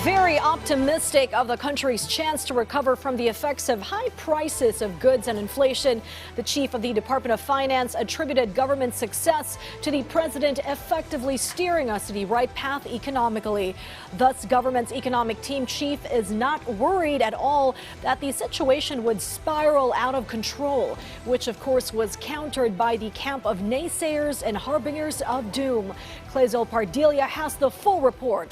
Very optimistic of the country's chance to recover from the effects of high prices of goods and inflation. The chief of the Department of Finance attributed government success to the president effectively steering us to the right path economically. Thus, government's economic team chief is not worried at all that the situation would spiral out of control, which of course was countered by the camp of naysayers and harbingers of doom. Clezol Pardilia has the full report.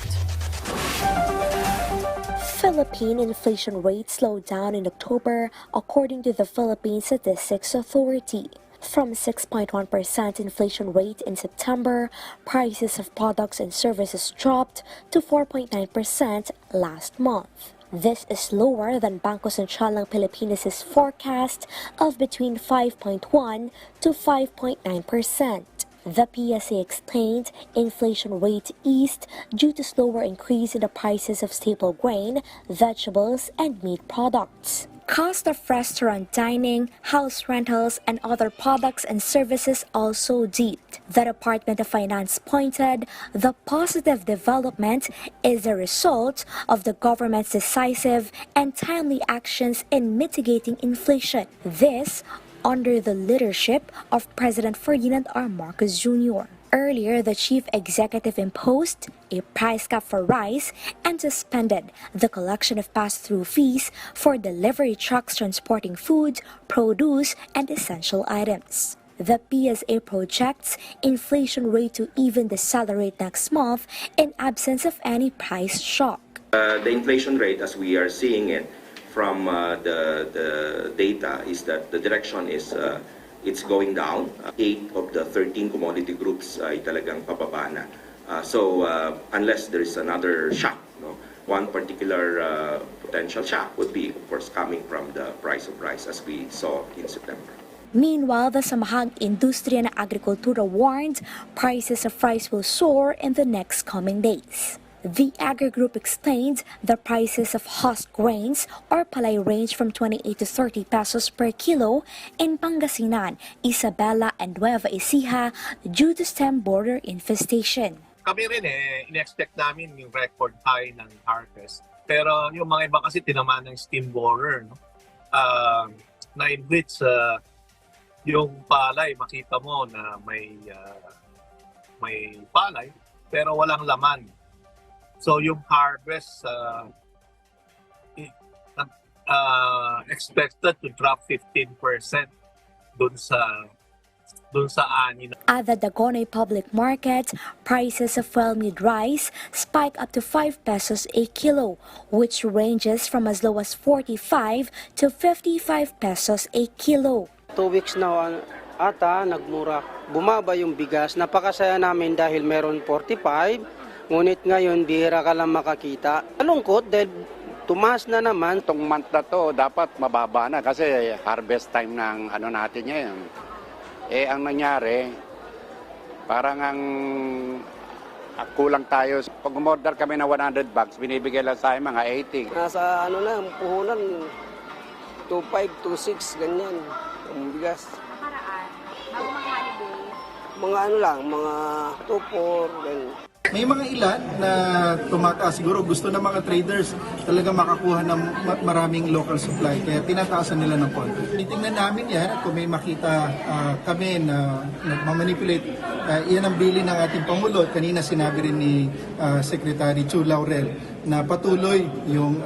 Philippine inflation rate slowed down in October, according to the Philippine Statistics Authority. From 6.1% inflation rate in September, prices of products and services dropped to 4.9% last month. This is lower than Bangko Sentral ng Pilipinas' forecast of between 5.1 to 5.9%. The PSA explained inflation rate eased due to slower increase in the prices of staple grain, vegetables, and meat products. Cost of restaurant dining, house rentals, and other products and services also dipped. The Department of Finance pointed the positive development is a result of the government's decisive and timely actions in mitigating inflation. This under the leadership of President Ferdinand R. Marcos Jr. Earlier, the chief executive imposed a price cap for rice and suspended the collection of pass-through fees for delivery trucks transporting food, produce, and essential items. The PSA projects inflation rate to even decelerate next month in absence of any price shock. The inflation rate, as we are seeing it from the data, is that the direction is it's going down. 8 of the 13 commodity groups ay talagang pababa na. So unless there is another shock, no? One particular potential shock would be, of course, coming from the price of rice as we saw in September. Meanwhile, the Samahang Industriya ng Agrikultura warned prices of rice will soar in the next coming days. The Agri Group explained the prices of husk grains or palay range from 28 to 30 pesos per kilo in Pangasinan, Isabela, and Nueva Ecija due to stem borer infestation. Kami rin in-expect namin yung record high ng harvest. Pero yung mga iba kasi tinamaan ng stem borer, no? Na in which yung palay, makita mo na may palay pero walang laman. So yung harvest expected to drop 15% dun sa ani. At the Dagonoy public market, prices of well-milled rice spike up to 5 pesos a kilo, which ranges from as low as 45 to 55 pesos a kilo. 2 weeks na ata nagmura. Bumaba yung bigas. Napakasaya namin dahil meron 45. Ngunit ngayon, bihira ka lang makakita. Malungkot dahil tumaas na naman. Itong month na to, dapat mababa na kasi harvest time ng natin ngayon. Ang nangyari, parang kulang tayo. Pag umorder kami na 100 bags, binibigay lang sa akin mga 80. Nasa puhunan, 2.5, 2.6, ganyan. Ang bigas. Paraan, bago mag-holiday? Mga mga 2.4, ganyan. May mga ilan na tumataas. Siguro gusto ng mga traders talaga makakuha ng maraming local supply. Kaya tinataasan nila ng konti. Titingnan namin yan kung may makita kami na nagmamanipulate. Yan ang bili ng ating Pangulo. Kanina sinabi rin ni Secretary Chu Laurel na patuloy yung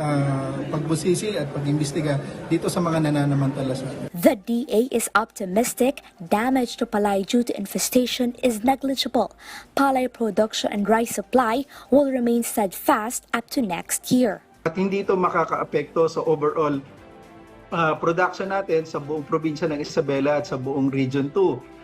pagbusisi at pag-imbestiga dito sa mga nananamantala sa atin. The DA is optimistic damage to palay due to infestation is negligible. Palay production and rice supply will remain steadfast up to next year. At hindi ito makakaapekto sa overall production natin sa buong probinsya ng Isabela at sa buong Region 2.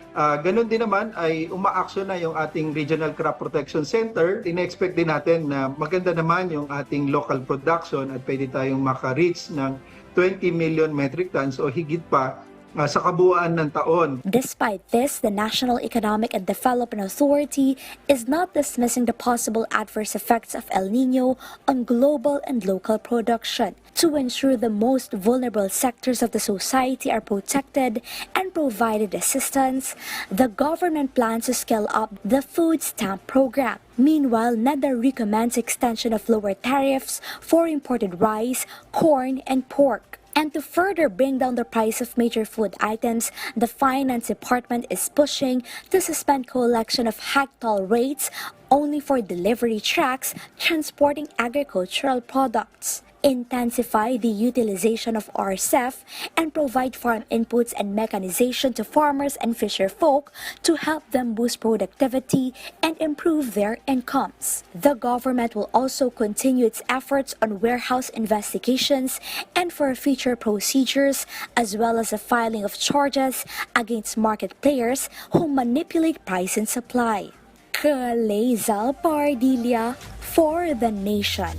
Ganon din naman ay umaaksyon na yung ating Regional Crop Protection Center. Ina-expect din natin na maganda naman yung ating local production at pwede tayong maka-reach ng 20 million metric tons o higit pa sa kabuuan ng taon. Despite this, the National Economic and Development Authority is not dismissing the possible adverse effects of El Nino on global and local production. To ensure the most vulnerable sectors of the society are protected and provided assistance, the government plans to scale up the food stamp program. Meanwhile, NEDA recommends extension of lower tariffs for imported rice, corn, and pork. And to further bring down the price of major food items, the Finance Department is pushing to suspend collection of hog toll rates only for delivery trucks transporting agricultural products, intensify the utilization of RCEF, and provide farm inputs and mechanization to farmers and fisher folk to help them boost productivity and improve their incomes. The government will also continue its efforts on warehouse investigations and for future procedures, as well as the filing of charges against market players who manipulate price and supply. Kalezal Pardilia for the Nation.